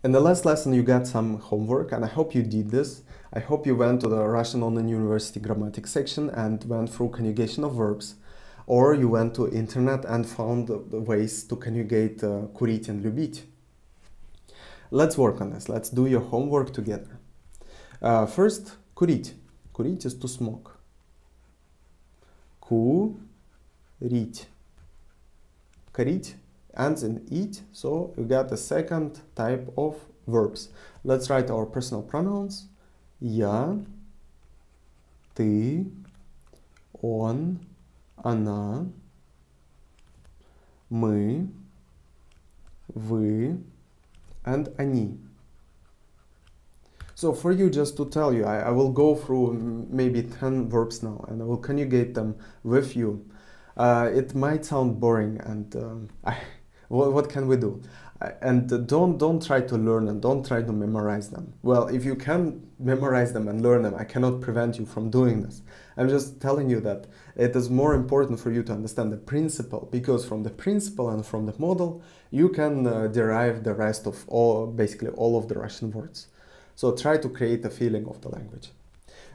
In the last lesson you got some homework, and I hope you did this. I hope you went to the Russian Online University grammatic section and went through conjugation of verbs, or you went to internet and found the ways to conjugate курить and любить. Let's work on this. Let's do your homework together. First, курить. Курить is to smoke. Курить. Курить ends in eat, so you got the second type of verbs. Let's write our personal pronouns. Я, ты, он, она, мы, вы, and они. So for you, just to tell you, I will go through maybe 10 verbs now, and I will conjugate them with you. It might sound boring, and what can we do? And don't try to learn and don't try to memorize them. Well, if you can memorize them and learn them, I cannot prevent you from doing this. I'm just telling you that it is more important for you to understand the principle, because from the principle and from the model, you can derive the rest of basically all of the Russian words. So try to create a feeling of the language.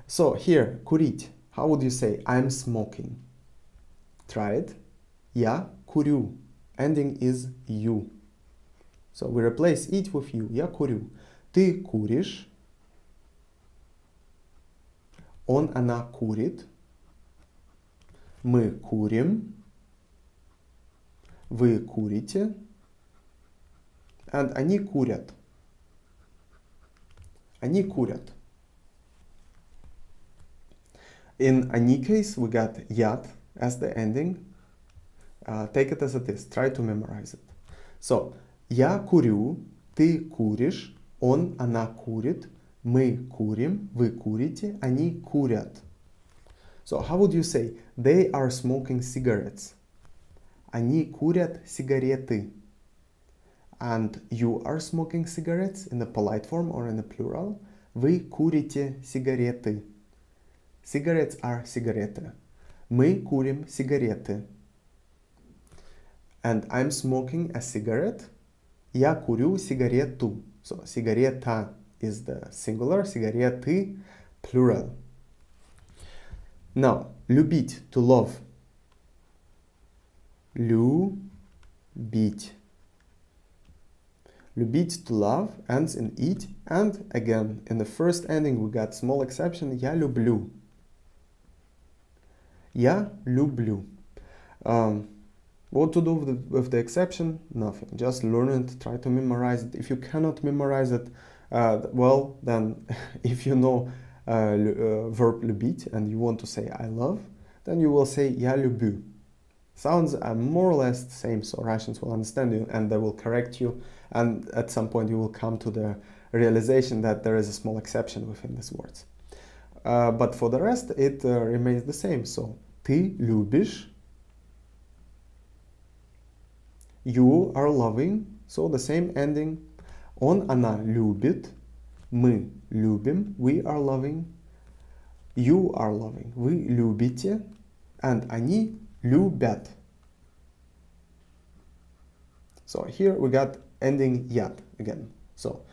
So here, курить. How would you say I'm smoking? Try it. Я курю. Ending is you. So we replace it with you. Я курю. Ты куришь. Он, она курит. Мы курим. Вы курите. And они курят. Они курят. In они case, we got яд as the ending. Take it as it is. Try to memorize it. So, я курю, ты куришь, он, она курит, мы курим, вы курите, они курят. So, how would you say? They are smoking cigarettes. Они курят сигареты. And you are smoking cigarettes in the polite form or in the plural. Вы курите сигареты. Cigarettes are сигареты. Мы курим сигареты. And I'm smoking a cigarette. Я курю сигарету. So, сигарета is the singular, сигареты, plural. Now, любить, to love. Любить. Любить, to love, ends in it. And again, in the first ending, we got small exception. Я люблю. Я люблю. What to do with the exception? Nothing. Just learn it, try to memorize it. If you cannot memorize it, well, then if you know verb любить and you want to say I love, then you will say я люблю. Sounds more or less the same, so Russians will understand you and they will correct you, and at some point you will come to the realization that there is a small exception within these words. But for the rest, it remains the same. So, ты любишь. You are loving, so the same ending. Он, она любит. Мы любим. We are loving. You are loving. Вы любите. And они любят. So here we got ending яд again. So,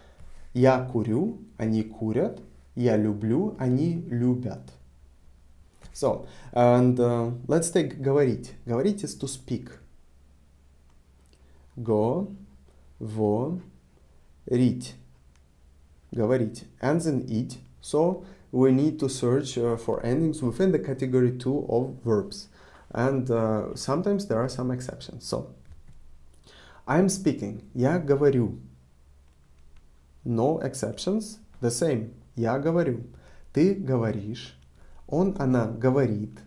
я курю, они курят. Я люблю, они любят. So, and let's take говорить. Говорить is to speak. Говорить. Говорить ends in it, so we need to search for endings within the category 2 of verbs, and sometimes there are some exceptions. So, I'm speaking. Я говорю. No exceptions. The same. Я говорю. Ты говоришь. Он, она говорит.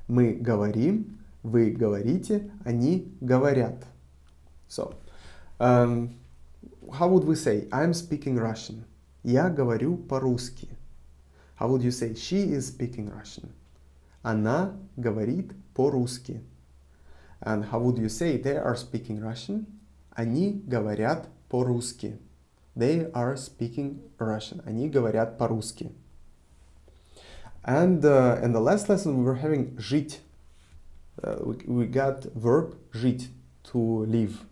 Мы говорим. Вы говорите. Они говорят. So, how would we say I'm speaking Russian? Я говорю по-русски. How would you say she is speaking Russian? Она говорит по-русски. And how would you say they are speaking Russian? Они говорят по-русски. They are speaking Russian. Они говорят по-русски. And in the last lesson we were having жить. We got verb жить, to live.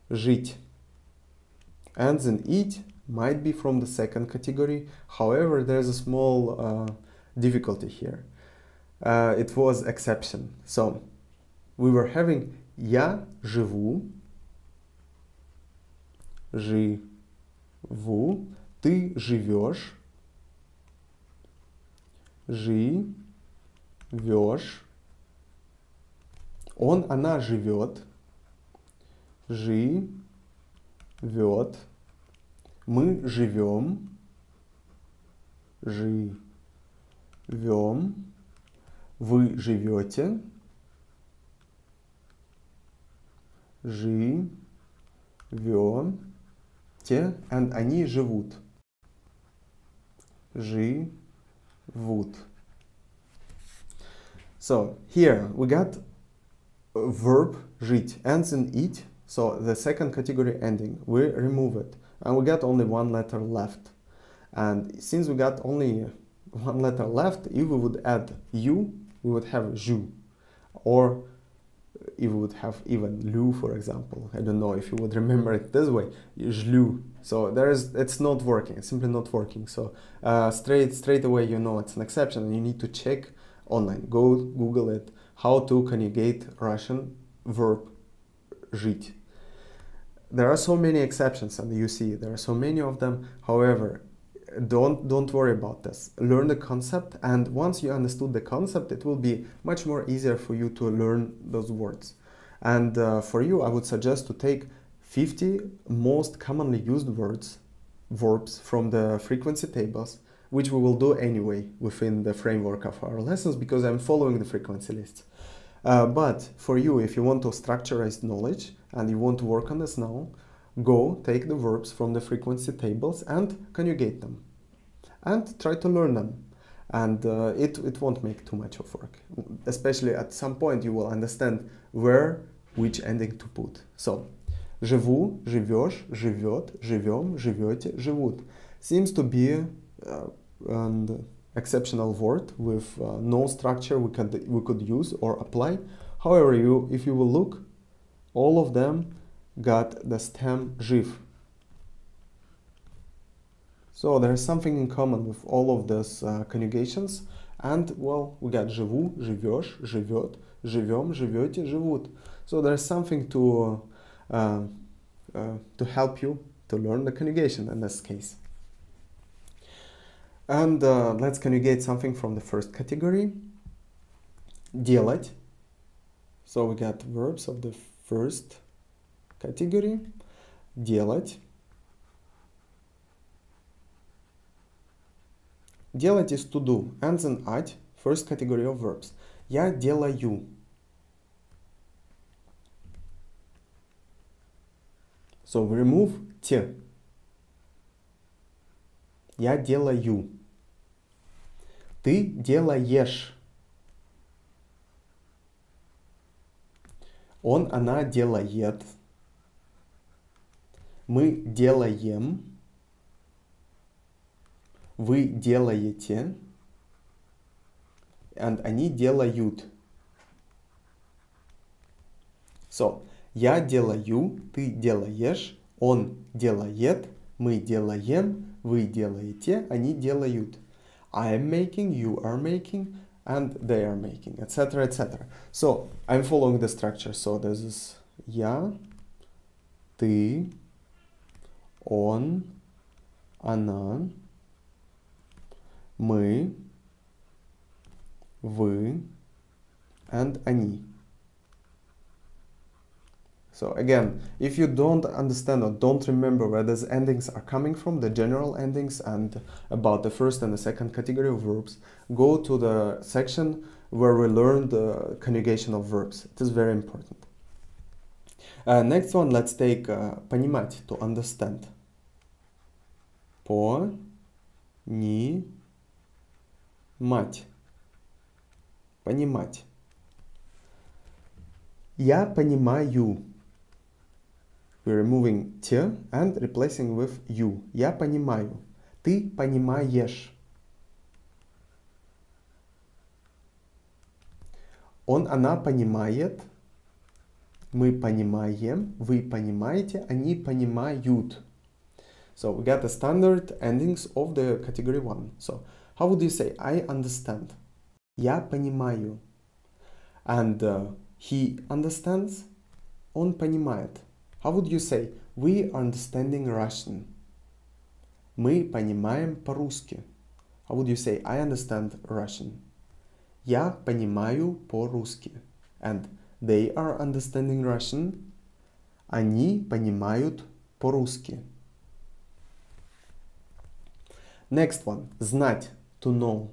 жить. Ends in it might be from the second category. However, there's a small difficulty here. It was exception. So we were having я живу, живу, ты живешь, живешь, он, она живет, живет, мы живем, живем, вы живете, живете, and они живут, живут. So here we got a verb жить ends in it, so the second category ending, we remove it, and we got only one letter left. And since we got only one letter left, if we would add u, we would have ju, or if we would have even lu, for example. I don't know if you would remember it this way, jlu. So it's not working, it's simply not working. So straight away you know it's an exception, and you need to check online. Go Google it, how to conjugate Russian verb жить. There are so many exceptions, and you see there are so many of them. However, don't worry about this. Learn the concept, and once you understood the concept, it will be much more easier for you to learn those words. And for you, I would suggest to take 50 most commonly used verbs from the frequency tables, which we will do anyway within the framework of our lessons, because I'm following the frequency lists. But for you, if you want to structureize knowledge and you want to work on this now, go take the verbs from the frequency tables and conjugate them. And try to learn them. And it won't make too much of work. Especially at some point you will understand where, which ending to put. So, живу, живешь, живет, живем, живете, живут. Seems to be an exceptional word with no structure we could use or apply. However, if you will look, all of them got the stem жив. So there is something in common with all of these conjugations, and well, we got живу, живешь, живет, живем, живете, живут. So there is something to help you to learn the conjugation in this case. And let's conjugate something from the first category. Делать. So we got verbs of the first category. Делать. Делать is to do. Ends in ать, first category of verbs. Я делаю. So we remove те. Я делаю. Ты делаешь. Он, она делает. Мы делаем. Вы делаете. And они делают. So, я делаю, ты делаешь, он делает, мы делаем, вы делаете, они делают. I am making, you are making, and they are making, etc., etc. So, I'm following the structure. So, this is я, ты, он, она, мы, вы, and они. So again, if you don't understand or don't remember where these endings are coming from, the general endings and about the first and the second category of verbs, go to the section where we learn the conjugation of verbs. It is very important. Next one, let's take понимать, to understand. Понимать. Понимать. Я понимаю. We're removing те and replacing with you. Я понимаю. Ты понимаешь. Он, она понимает. Мы понимаем, вы понимаете, они понимают. So we got the standard endings of the category 1. So how would you say I understand? Я понимаю. And he understands. Он понимает. How would you say we are understanding Russian? Мы понимаем по-русски. How would you say I understand Russian? Я понимаю по-русски. And they are understanding Russian. Они понимают по-русски. Next one. Знать. To know.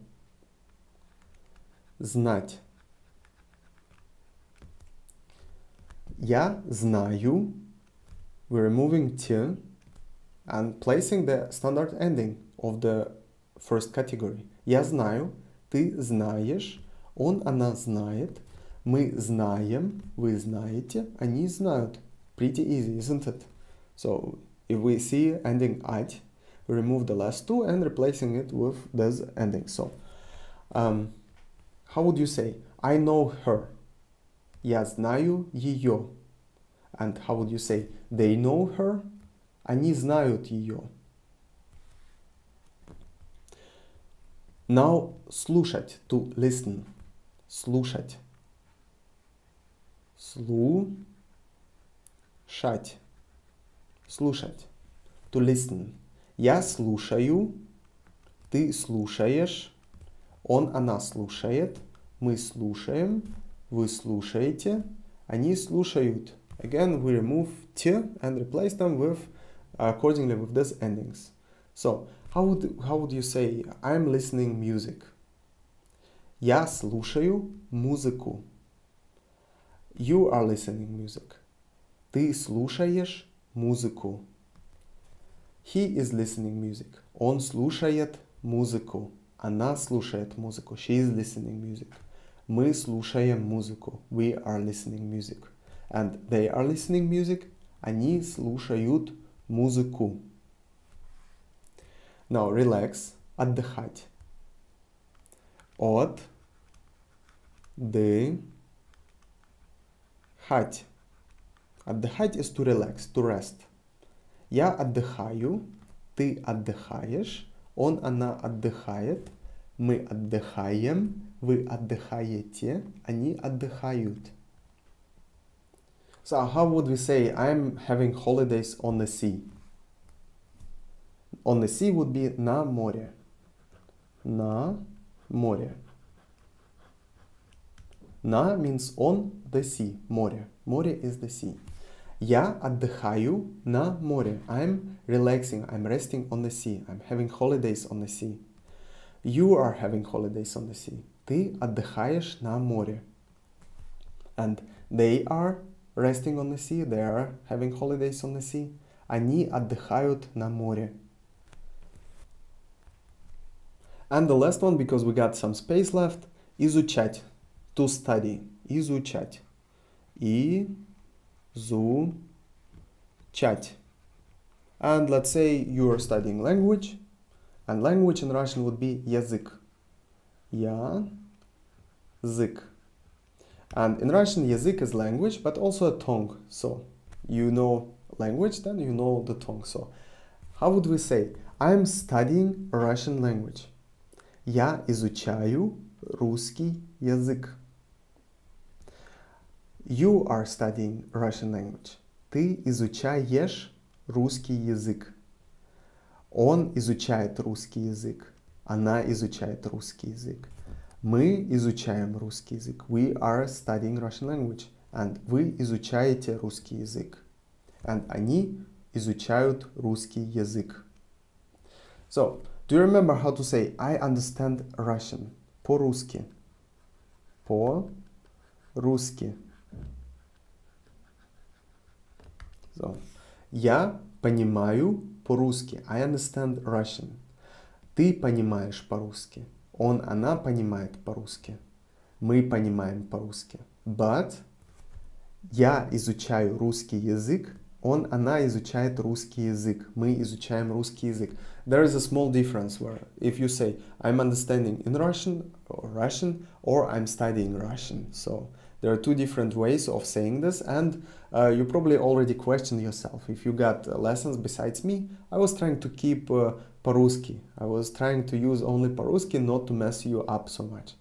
Знать. Я знаю. We're removing T and placing the standard ending of the first category. Я знаю. Ты знаешь. Он, она знает. Мы знаем. Вы знаете. Они знают. Pretty easy, isn't it? So if we see ending at, we remove the last two and replacing it with this ending. So how would you say I know her? Я знаю ее. And how would you say they know her? Они знают ее. Now слушать. To listen. Слушать. Слушать. Слушать. To listen. Я слушаю. Ты слушаешь. Он, она слушает. Мы слушаем. Вы слушаете. Они слушают. Again, we remove T and replace them with accordingly with these endings. So, how would you say I'm listening music? Я слушаю музыку. You are listening music. Ты слушаешь музыку. He is listening music. Он слушает музыку. Она слушает музыку. She is listening music. Мы слушаем музыку. We are listening music. And they are listening music. Они слушают музыку. Now relax. Отдыхать. Отдыхать. Отдыхать is to relax, to rest. Я отдыхаю. Ты отдыхаешь. Он, она отдыхает. Мы отдыхаем. Вы отдыхаете. Они отдыхают. So how would we say I'm having holidays on the sea? On the sea would be на море. На море. На means on the sea. Море. Море is the sea. Я отдыхаю на море. I'm relaxing. I'm resting on the sea. I'm having holidays on the sea. You are having holidays on the sea. Ты отдыхаешь на море. And they are resting on the sea. They are having holidays on the sea. Они отдыхают на море. And the last one, because we got some space left, изучать. To study. Изучать. Изучать. And let's say you are studying language. And language in Russian would be язык. Язык. And in Russian, язык is language, but also a tongue. So, you know language, then you know the tongue. So, how would we say? I'm studying Russian language. Я изучаю русский язык. You are studying Russian language. Ты изучаешь русский язык. Он изучает русский язык. Она изучает русский язык. Мы изучаем русский язык. We are studying Russian language. And вы изучаете русский язык. And они изучают русский язык. So, do you remember how to say I understand Russian? По-русски. По-русски. So, я понимаю по-русски. I understand Russian. Ты понимаешь по-русски. Он, она понимает по-русски. Мы понимаем по-русски. But я изучаю русский язык. Он, она изучает русский язык. Мы изучаем русский язык. There is a small difference where if you say I'm understanding in Russian or I'm studying Russian. So There are two different ways of saying this, and you probably already questioned yourself. If you got lessons besides me, I was trying to keep по-русски. I was trying to use only по-русски, not to mess you up so much.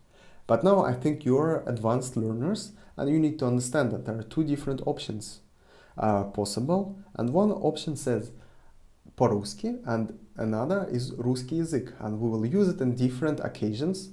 But now I think you're advanced learners, and you need to understand that there are two different options possible, and one option says по-русски, and another is русский язык, and we will use it in different occasions.